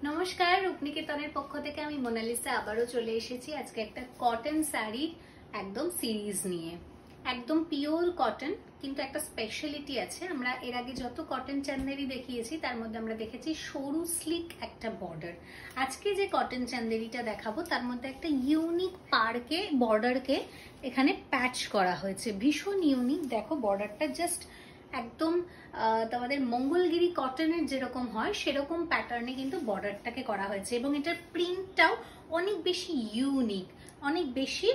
নমস্কার, রূপনিকেতনের পক্ষ থেকে আমি মোনালিসা আবারও চলে এসেছি আজকে একটা কটন শাড়ি একদম সিরিজ নিয়ে। একদম পিওর কটন, কিন্তু একটা স্পেশালিটি আছে। আমরা এর আগে যত কটন চান্দেরি দেখিয়েছি তার মধ্যে আমরা দেখেছি সরু স্লিক একটা বর্ডার। আজকে যে কটন চান্দেরিটা দেখাবো তার মধ্যে একটা ইউনিক পার্কে বর্ডারকে এখানে প্যাচ করা হয়েছে, ভীষণ ইউনিক। দেখো বর্ডারটা জাস্ট একদম তোমাদের মঙ্গলগিরি কটনের যেরকম হয় সেরকম প্যাটার্নে কিন্তু বর্ডারটাকে করা হয়েছে, এবং এটার প্রিন্টটাও অনেক বেশি ইউনিক, অনেক বেশি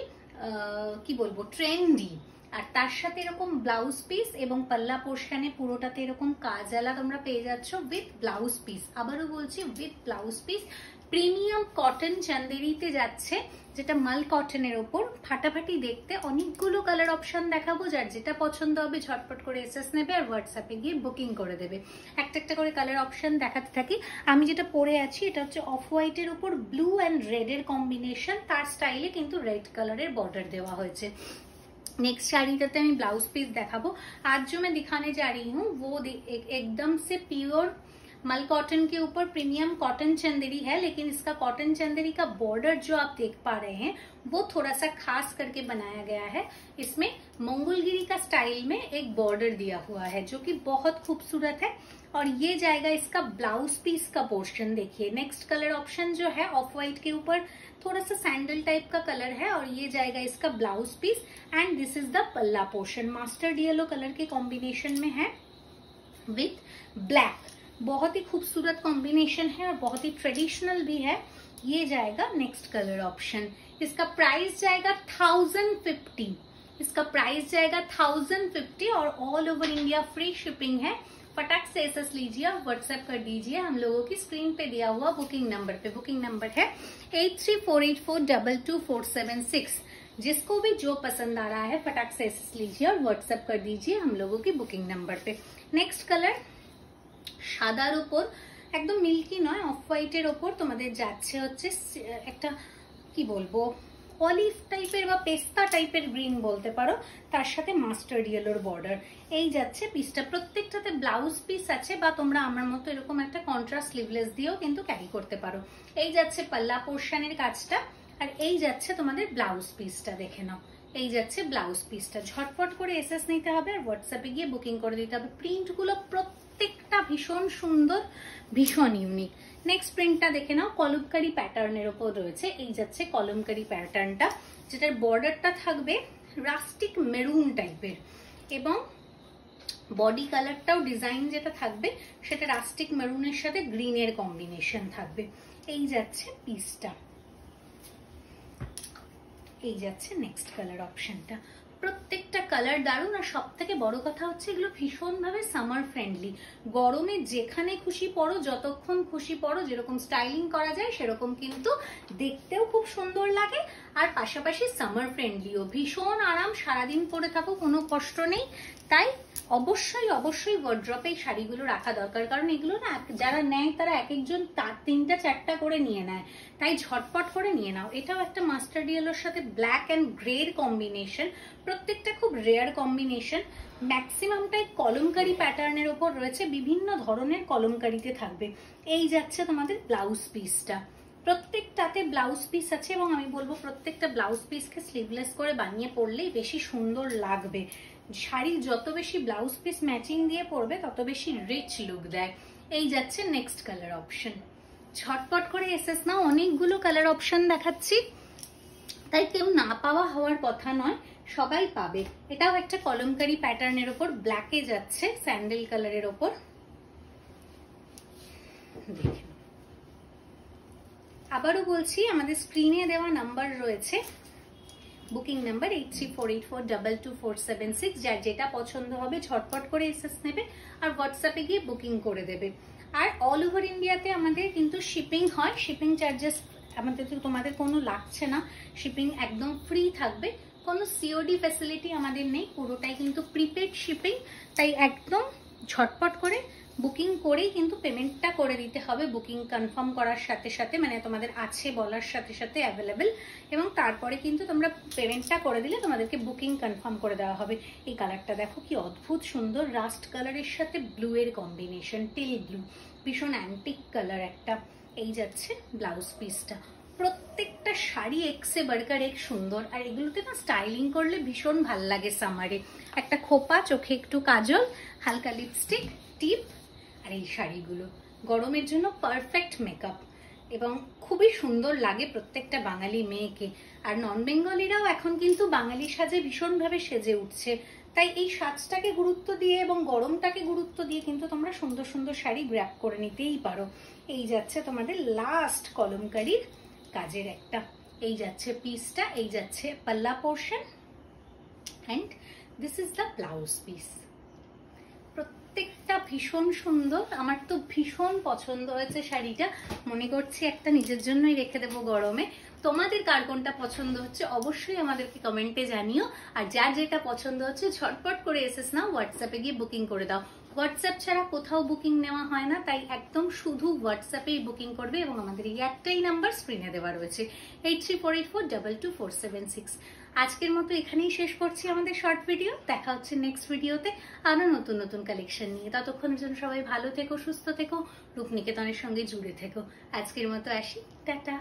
কি বলবো ট্রেন্ডি। আর তার সাথে এরকম ব্লাউজ পিস এবং পাল্লা পোর্শনে পুরোটাতে এরকম কাজালা তোমরা পেয়ে যাচ্ছ উইথ ব্লাউজ পিস। আবারও বলছি with blouse piece. Premium cotton চান্দেরিতে যাচ্ছে, যেটা মাল কটনের ওপর, ফাটাফাটি দেখতে। অনেকগুলো কালার অপশন দেখাবো, যার যেটা পছন্দ হবে ঝটপট করে এসএস নেবে আর হোয়াটসঅ্যাপে গিয়ে বুকিং করে দেবে। একটা একটা করে কালার অপশন দেখাতে থাকি। আমি যেটা পরে আছি এটা হচ্ছে অফ হোয়াইটের উপর ব্লু অ্যান্ড রেডের কম্বিনেশন, তার স্টাইলে কিন্তু রেড কালারের बॉर्डर দেওয়া হয়েছে। नेक्स्ट साड़ीটাতে আমি ब्लाउज पीस देखाबो। आज जो मैं दिखाने जा रही हूँ वो एकदम से प्योर मल कॉटन के ऊपर प्रीमियम कॉटन चंदेरी है, लेकिन इसका कॉटन चंदेरी का बॉर्डर जो आप देख पा रहे हैं वो थोड़ा सा खास करके बनाया गया है। इसमें मंगोलगिरी का स्टाइल में एक बॉर्डर दिया हुआ है जो कि बहुत खूबसूरत है। और ये जाएगा इसका ब्लाउज पीस का पोर्शन। देखिए नेक्स्ट कलर ऑप्शन जो है ऑफ व्हाइट के ऊपर थोड़ा सा सैंडल टाइप का कलर है, और ये जाएगा इसका blouse piece and this is the पल्ला पोर्शन। मास्टर्ड येलो कलर के कॉम्बिनेशन में है विथ ब्लैक। बहुत ही खूबसूरत कॉम्बिनेशन है और बहुत ही ट्रेडिशनल भी है। ये जाएगा नेक्स्ट कलर ऑप्शन। इसका प्राइस जाएगा 1050। इसका प्राइस जाएगा 1050 और all over India free shipping है। फटाक से एसएस लीजिए और व्हाट्सएप कर दीजिए हम लोगों की स्क्रीन पे दिया हुआ बुकिंग नंबर पे। बुकिंग नंबर है 8348422476। जिसको भी जो पसंद आ रहा है फटाक से एसएस लीजिए और व्हाट्सएप कर दीजिए हम लोगों की बुकिंग नंबर पे। नेक्स्ट कलर সাদার উপর একদম মিল্কি নয়, অফ হোয়াইটের ওপর তোমাদের যাচ্ছে হচ্ছে একটা কি বলবো অলিভ টাইপের বা পেস্তা টাইপের গ্রিন বলতে পারো, তার সাথে মাস্টার্ড ইয়েলোর বর্ডার। এই যাচ্ছে পিসটা, প্রত্যেকটাতে ব্লাউজ পিস আছে, বা তোমরা আমার মতো এরকম একটা কন্ট্রাস্ট স্লিভলেস দিয়েও কিন্তু ক্যারি করতে পারো। এই যাচ্ছে পাল্লা পোর্শনের কাজটা, আর এই যাচ্ছে তোমাদের ব্লাউজ পিসটা। দেখে নাও, এই যাচ্ছে ব্লাউজ পিসটা। ঝটপট করে এসএস নিতে হবে আর হোয়াটসঅ্যাপে গিয়ে বুকিং করে দিতে হবে। প্রিন্টগুলো প্রত্যেকটা ভীষণ সুন্দর, ভীষণ ইউনিক। নেক্সট প্রিন্টটা দেখে নাও, কলমকারি প্যাটার্নের ওপর রয়েছে। এই যাচ্ছে কলমকারি প্যাটার্নটা, যেটার বর্ডারটা থাকবে রাস্টিক মেরুন টাইপের, এবং বডি কালারটাও ডিজাইন যেটা থাকবে সেটা রাস্টিক মেরুনের সাথে গ্রিনের কম্বিনেশন থাকবে। এই যাচ্ছে পিসটা, এই যাচ্ছে নেক্সট কালার অপশনটা। প্রত্যেকটা কালার দারুণ, আর সব থেকে বড় কথা হচ্ছে এগুলো ভীষণভাবে সামার ফ্রেন্ডলি। গরমে যেখানে খুশি পরো, যতক্ষণ খুশি পরো, যেরকম স্টাইলিং করা যায় সেরকম কিন্তু দেখতেও খুব সুন্দর লাগে, আর পাশাপাশি সামার ফ্রেন্ডলিও। ভীষণ আরাম, সারাদিন পরে থাকো কোনো কষ্ট নেই। তাই অবশ্যই অবশ্যই ওয়ার্ড্রপে এই শাড়িগুলো রাখা দরকার, কারণ এগুলো না যারা নেয় তারা এক একজন 3টা 4টা করে নিয়ে নেয়। তাই ঝটপট করে নিয়ে নাও। এটাও একটা মাস্টার্ড ইয়েলোর সাথে ব্ল্যাক অ্যান্ড গ্রের কম্বিনেশন, প্রত্যেকটা খুব রেয়ার কম্বিনেশন। ম্যাক্সিমামটাই কলমকারি প্যাটার্নের ওপর রয়েছে, বিভিন্ন ধরনের কলমকারিতে থাকবে। এই যাচ্ছে তোমাদের ব্লাউজ পিসটা, প্রত্যেকটাতে ব্লাউজ পিস আছে, এবং আমি বলবো প্রত্যেকটা ব্লাউজ পিসকে স্লিভলেস করে বানিয়ে পরলেই বেশি সুন্দর লাগবে। শাড়ির যত বেশি ব্লাউজ পিস ম্যাচিং দিয়ে পরবে তত বেশি রিচ লুক দেয়। এই যাচ্ছে নেক্সট কালার অপশন। ঝটপট করে এসএস নাও, অনেকগুলো কালার অপশন দেখাচ্ছি, তাই কেউ না পাওয়া হওয়ার কথা নয়, সবাই পাবে। এটাও একটা কলমকারি প্যাটার্নের ওপর ব্ল্যাকে যাচ্ছে, স্যান্ডেল কালারের ওপর। দেখুন, আবারও বলছি আমাদের স্ক্রিনে দেওয়া নাম্বার রয়েছে, বুকিং নাম্বার 8348422476। যার যেটা পছন্দ হবে ঝটপট করে এসএস নেবে আর হোয়াটসঅ্যাপে গিয়ে বুকিং করে দেবে। আর অল ওভার ইন্ডিয়াতে আমাদের কিন্তু শিপিং হয়, শিপিং চার্জেস আমাদের তোমাদের কোনো লাগছে না, শিপিং একদম ফ্রি থাকবে। কোনো সিওডি ফ্যাসিলিটি আমাদের নেই, পুরোটাই কিন্তু প্রিপেড শিপিং। তাই একদম ঝটপট করে বুকিং করেই কিন্তু পেমেন্টটা করে দিতে হবে। বুকিং কনফার্ম করার সাথে সাথে, মানে তোমাদের আছে বলার সাথে সাথে অ্যাভেলেবেল, এবং তারপরে কিন্তু তোমরা পেমেন্টটা করে দিলে তোমাদেরকে বুকিং কনফার্ম করে দেওয়া হবে। এই কালারটা দেখো কি অদ্ভুত সুন্দর, রাস্ট কালারের সাথে ব্লু এর কম্বিনেশন, টিল ব্লু, ভীষণ অ্যান্টিক কালার একটা। এই যাচ্ছে ব্লাউজ পিসটা। প্রত্যেকটা শাড়ি এক্সে বার্কার এক সুন্দর, আর এগুলোতে না স্টাইলিং করলে ভীষণ ভাল লাগে সামারে। একটা খোপা, চোখে একটু কাজল, হালকা লিপস্টিক, টিপ, আর এই শাড়িগুলো গরমের জন্য পারফেক্ট মেকআপ এবং খুবই সুন্দর লাগে প্রত্যেকটা বাঙালি মেয়েকে। আর নন বেঙ্গলিরাও এখন কিন্তু বাঙালি সাজে ভীষণভাবে সেজে উঠছে, তাই এই সাজটাকে গুরুত্ব দিয়ে এবং গরমটাকে গুরুত্ব দিয়ে কিন্তু তোমরা সুন্দর সুন্দর শাড়ি গ্র্যাব করে নিতেই পারো। এই যাচ্ছে তোমাদের লাস্ট কলমকারীর কাজের একটা, এই যাচ্ছে পিসটা, এই যাচ্ছে পাল্লা portion, and this is the blouse piece. প্রত্যেকটা ভীষণ সুন্দর, আমার তো ভীষণ পছন্দ হয়েছে শাড়িটা। মনে করছি একটা নিজের জন্যই রেখে দেবো গরমে। তোমাদের কার কোনটা পছন্দ হচ্ছে অবশ্যই আমাদেরকে কমেন্টে জানিও। আর যার যেটা পছন্দ হচ্ছে ঝটপট করে এসএস নাও, হোয়াটসঅ্যাপে গিয়ে বুকিং করে দাও। হোয়াটসঅ্যাপ ছাড়া কোথাও বুকিং নেওয়া হয় না, তাই একদম শুধু হোয়াটসঅ্যাপেই বুকিং করবে। এবং আমাদের এই একটাই নাম্বার স্ক্রিনে দেওয়া রয়েছে, 8348422476। আজকের মতো এখানেই শেষ করছি আমাদের শর্ট ভিডিও। দেখা হচ্ছে নেক্সট ভিডিওতে আরো নতুন নতুন কালেকশন নিয়ে। ততক্ষণের জন্য সবাই ভালো থেকো, সুস্থ থেকো, রূপনিকেতনের সঙ্গে জুড়ে থেকো। আজকের মতো আসি, টাটা।